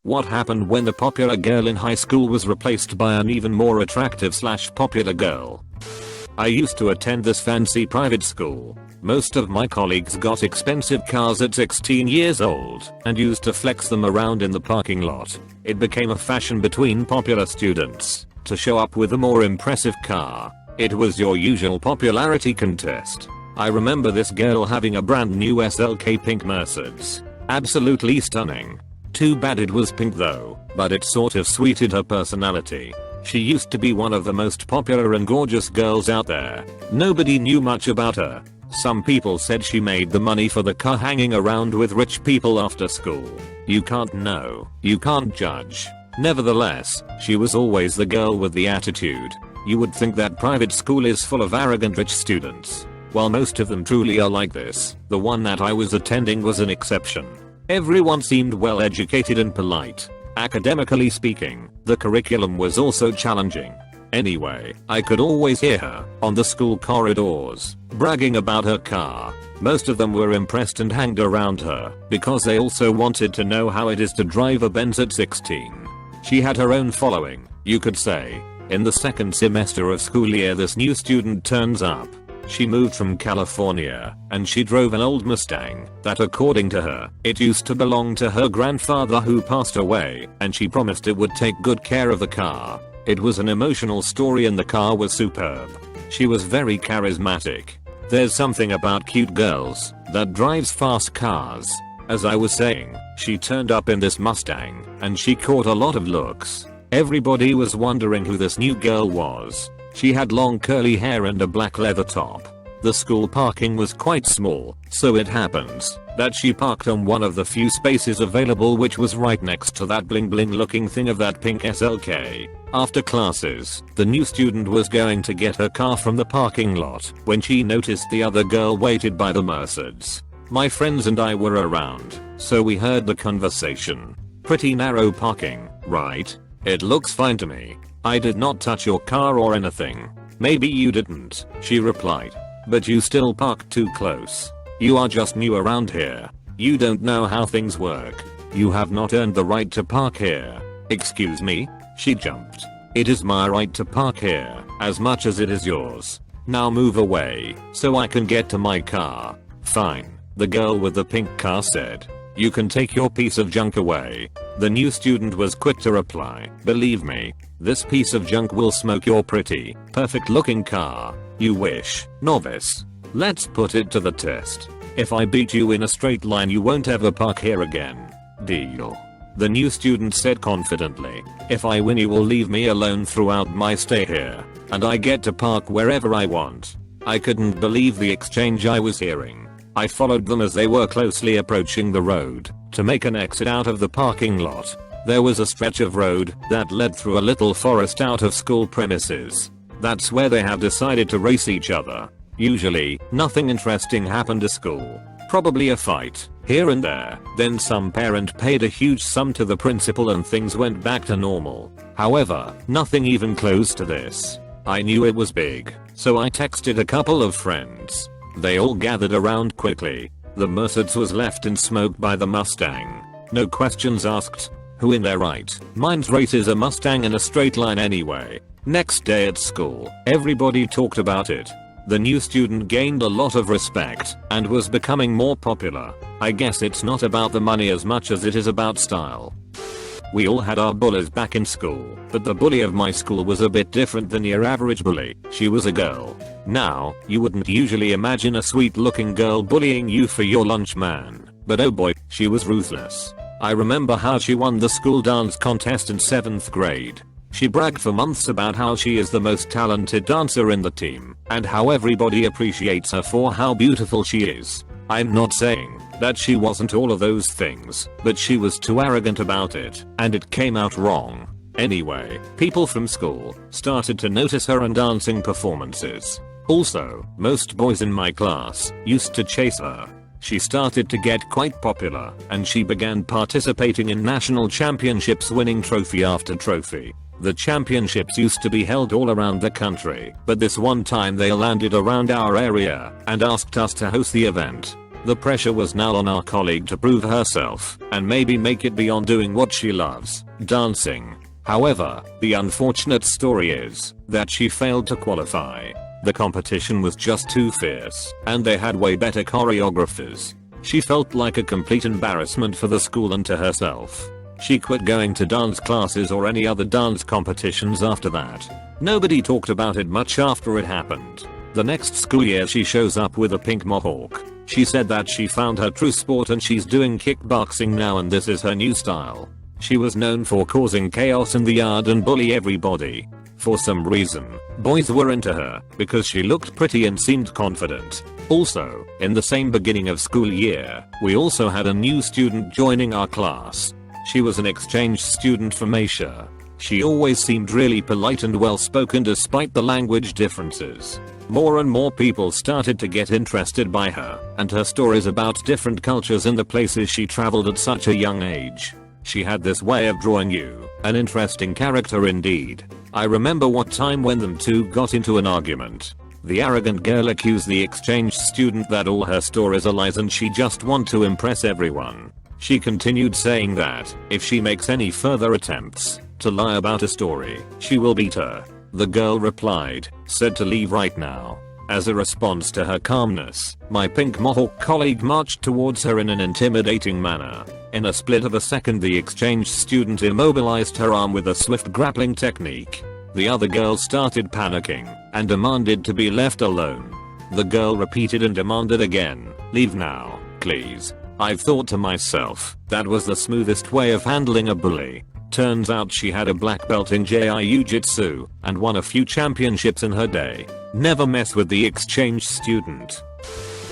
What happened when the popular girl in high school was replaced by an even more attractive / popular girl? I used to attend this fancy private school. Most of my colleagues got expensive cars at 16 years old and used to flex them around in the parking lot. It became a fashion between popular students to show up with a more impressive car. It was your usual popularity contest. I remember this girl having a brand new SLK pink Mercedes. Absolutely stunning. Too bad it was pink though, but it sort of sweetened her personality. She used to be one of the most popular and gorgeous girls out there. Nobody knew much about her. Some people said she made the money for the car hanging around with rich people after school. You can't know, you can't judge. Nevertheless, she was always the girl with the attitude. You would think that private school is full of arrogant rich students. While most of them truly are like this, the one that I was attending was an exception. Everyone seemed well educated and polite. Academically speaking, the curriculum was also challenging. Anyway, I could always hear her on the school corridors, bragging about her car. Most of them were impressed and hanged around her because they also wanted to know how it is to drive a Benz at 16. She had her own following, you could say. In the second semester of school year, this new student turns up. She moved from California, and she drove an old Mustang that, according to her, it used to belong to her grandfather who passed away, and she promised it would take good care of the car. It was an emotional story and the car was superb. She was very charismatic. There's something about cute girls that drives fast cars. As I was saying, she turned up in this Mustang, and she caught a lot of looks. Everybody was wondering who this new girl was. She had long curly hair and a black leather top. The school parking was quite small, so it happens that she parked on one of the few spaces available, which was right next to that bling bling looking thing of that pink SLK. After classes, the new student was going to get her car from the parking lot when she noticed the other girl waited by the Mercedes. My friends and I were around, so we heard the conversation. Pretty narrow parking, right? It looks fine to me. I did not touch your car or anything. Maybe you didn't, she replied. But you still parked too close. You are just new around here. You don't know how things work. You have not earned the right to park here. Excuse me? She jumped. It is my right to park here, as much as it is yours. Now move away, so I can get to my car. Fine, the girl with the pink car said. You can take your piece of junk away. The new student was quick to reply. Believe me, this piece of junk will smoke your pretty, perfect looking car. You wish, novice. Let's put it to the test. If I beat you in a straight line, you won't ever park here again. Deal. The new student said confidently. If I win, you will leave me alone throughout my stay here, and I get to park wherever I want. I couldn't believe the exchange I was hearing. I followed them as they were closely approaching the road to make an exit out of the parking lot. There was a stretch of road that led through a little forest out of school premises. That's where they have decided to race each other. Usually, nothing interesting happened to school. Probably a fight here and there. Then some parent paid a huge sum to the principal and things went back to normal. However, nothing even close to this. I knew it was big, so I texted a couple of friends. They all gathered around quickly. The Mercedes was left in smoke by the Mustang. No questions asked. Who in their right mind races a Mustang in a straight line anyway? Next day at school, everybody talked about it. The new student gained a lot of respect and was becoming more popular. I guess it's not about the money as much as it is about style. We all had our bullies back in school, but the bully of my school was a bit different than your average bully. She was a girl. Now, you wouldn't usually imagine a sweet looking girl bullying you for your lunch man, but oh boy, she was ruthless. I remember how she won the school dance contest in 7th grade. She bragged for months about how she is the most talented dancer in the team, and how everybody appreciates her for how beautiful she is. I'm not saying that she wasn't all of those things, but she was too arrogant about it, and it came out wrong. Anyway, people from school started to notice her and dancing performances. Also, most boys in my class used to chase her. She started to get quite popular, and she began participating in national championships, winning trophy after trophy. The championships used to be held all around the country, but this one time they landed around our area and asked us to host the event. The pressure was now on our colleague to prove herself and maybe make it beyond doing what she loves, dancing. However, the unfortunate story is that she failed to qualify. The competition was just too fierce, and they had way better choreographers. She felt like a complete embarrassment for the school and to herself. She quit going to dance classes or any other dance competitions after that. Nobody talked about it much after it happened. The next school year she shows up with a pink mohawk. She said that she found her true sport and she's doing kickboxing now and this is her new style. She was known for causing chaos in the yard and bully everybody. For some reason, boys were into her because she looked pretty and seemed confident. Also, in the same beginning of school year, we also had a new student joining our class. She was an exchange student from Asia. She always seemed really polite and well spoken despite the language differences. More and more people started to get interested by her and her stories about different cultures and the places she traveled at such a young age. She had this way of drawing you, an interesting character indeed. I remember what time when them two got into an argument. The arrogant girl accused the exchange student that all her stories are lies and she just want to impress everyone. She continued saying that if she makes any further attempts to lie about a story, she will beat her. The girl replied, said to leave right now. As a response to her calmness, my pink mohawk colleague marched towards her in an intimidating manner. In a split of a second the exchange student immobilized her arm with a swift grappling technique. The other girl started panicking and demanded to be left alone. The girl repeated and demanded again, leave now, please. I've thought to myself, that was the smoothest way of handling a bully. Turns out she had a black belt in Jiu-Jitsu and won a few championships in her day. Never mess with the exchange student.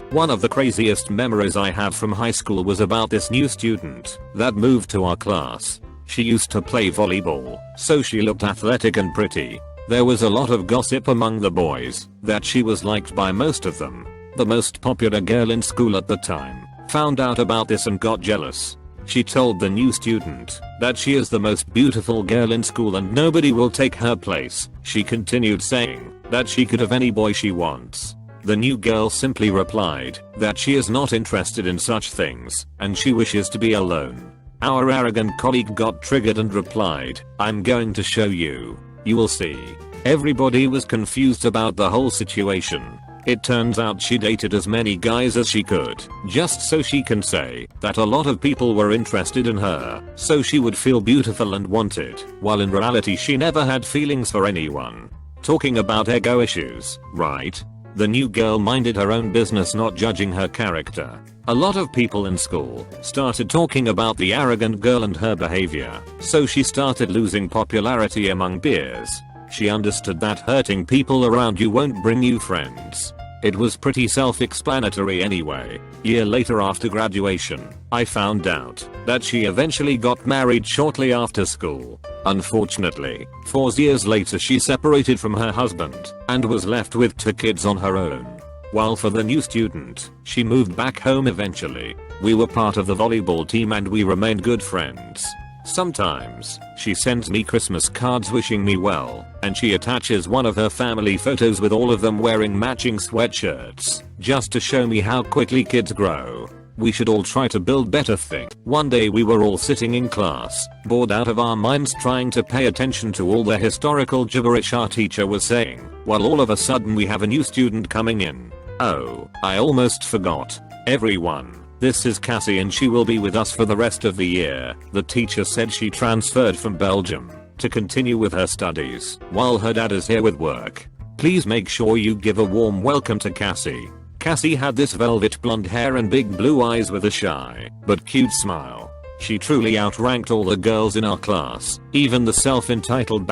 One of the craziest memories I have from high school was about this new student that moved to our class. She used to play volleyball, so she looked athletic and pretty. There was a lot of gossip among the boys that she was liked by most of them. The most popular girl in school at the time found out about this and got jealous. She told the new student that she is the most beautiful girl in school and nobody will take her place. She continued saying that she could have any boy she wants. The new girl simply replied that she is not interested in such things and she wishes to be alone. Our arrogant colleague got triggered and replied, I'm going to show you. You will see. Everybody was confused about the whole situation. It turns out she dated as many guys as she could, just so she can say that a lot of people were interested in her, so she would feel beautiful and wanted, while in reality she never had feelings for anyone. Talking about ego issues, right? The new girl minded her own business, not judging her character. A lot of people in school started talking about the arrogant girl and her behavior, so she started losing popularity among peers. She understood that hurting people around you won't bring you friends. It was pretty self-explanatory anyway. Year later after graduation, I found out that she eventually got married shortly after school. Unfortunately, 4 years later she separated from her husband and was left with 2 kids on her own. While for the new student, she moved back home eventually. We were part of the volleyball team and we remained good friends. Sometimes, she sends me Christmas cards wishing me well, and she attaches one of her family photos with all of them wearing matching sweatshirts, just to show me how quickly kids grow. We should all try to build better things. One day we were all sitting in class, bored out of our minds trying to pay attention to all the historical gibberish our teacher was saying, while all of a sudden we have a new student coming in. Oh, I almost forgot. Everyone. This is Cassie and she will be with us for the rest of the year. The teacher said she transferred from Belgium to continue with her studies while her dad is here with work. Please make sure you give a warm welcome to Cassie. Cassie had this velvet blonde hair and big blue eyes with a shy but cute smile. She truly outranked all the girls in our class, even the self-entitled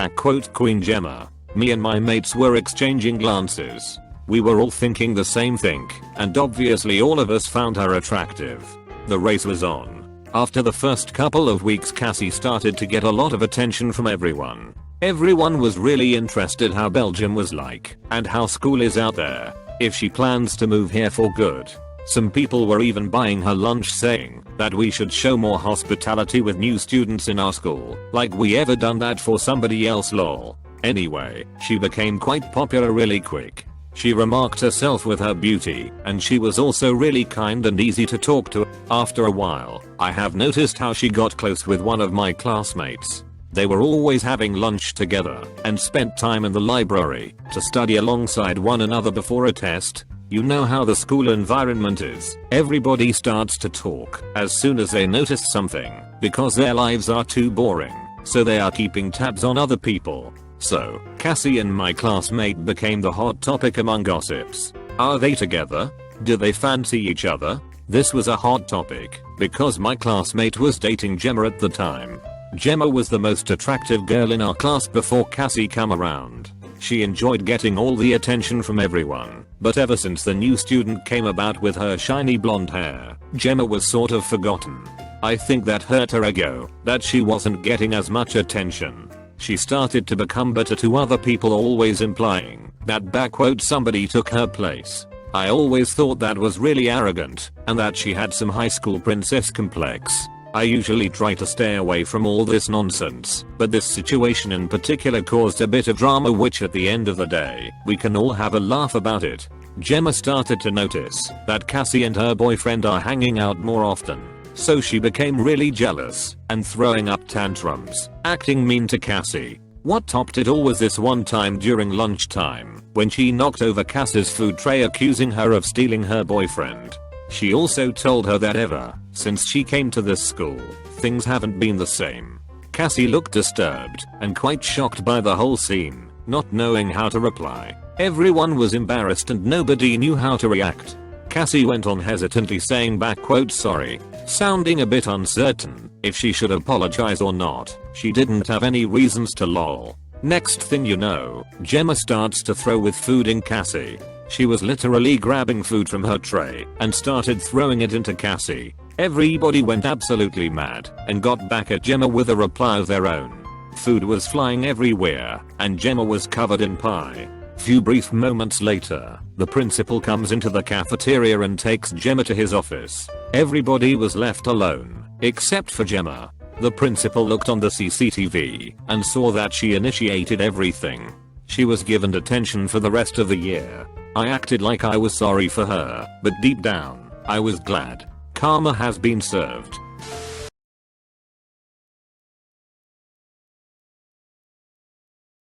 Queen Gemma. Me and my mates were exchanging glances. We were all thinking the same thing, and obviously all of us found her attractive. The race was on. After the first couple of weeks Cassie started to get a lot of attention from everyone. Everyone was really interested how Belgium was like, and how school is out there, if she plans to move here for good. Some people were even buying her lunch saying that we should show more hospitality with new students in our school, like we ever done that for somebody else lol. Anyway, she became quite popular really quick. She remarked herself with her beauty, and she was also really kind and easy to talk to. After a while, I have noticed how she got close with one of my classmates. They were always having lunch together and spent time in the library to study alongside one another before a test. You know how the school environment is. Everybody starts to talk as soon as they notice something because their lives are too boring, so they are keeping tabs on other people. So, Cassie and my classmate became the hot topic among gossips. Are they together? Do they fancy each other? This was a hot topic because my classmate was dating Gemma at the time. Gemma was the most attractive girl in our class before Cassie came around. She enjoyed getting all the attention from everyone, but ever since the new student came about with her shiny blonde hair, Gemma was sort of forgotten. I think that hurt her ego, that she wasn't getting as much attention. She started to become bitter to other people, always implying that somebody took her place. I always thought that was really arrogant and that she had some high school princess complex. I usually try to stay away from all this nonsense, but this situation in particular caused a bit of drama, which at the end of the day, we can all have a laugh about it. Gemma started to notice that Cassie and her boyfriend are hanging out more often, so she became really jealous and throwing up tantrums, acting mean to Cassie. What topped it all was this one time during lunchtime when she knocked over Cassie's food tray, accusing her of stealing her boyfriend. She also told her that ever since she came to this school, things haven't been the same. Cassie looked disturbed and quite shocked by the whole scene, not knowing how to reply. Everyone was embarrassed and nobody knew how to react. Cassie went on hesitantly saying back sorry, sounding a bit uncertain if she should apologize or not. She didn't have any reasons to lol. Next thing you know, Gemma starts to throw with food in Cassie. She was literally grabbing food from her tray and started throwing it into Cassie. Everybody went absolutely mad and got back at Gemma with a reply of their own. Food was flying everywhere and Gemma was covered in pie. Few brief moments later, the principal comes into the cafeteria and takes Gemma to his office. Everybody was left alone, except for Gemma. The principal looked on the CCTV and saw that she initiated everything. She was given detention for the rest of the year. I acted like I was sorry for her, but deep down, I was glad. Karma has been served.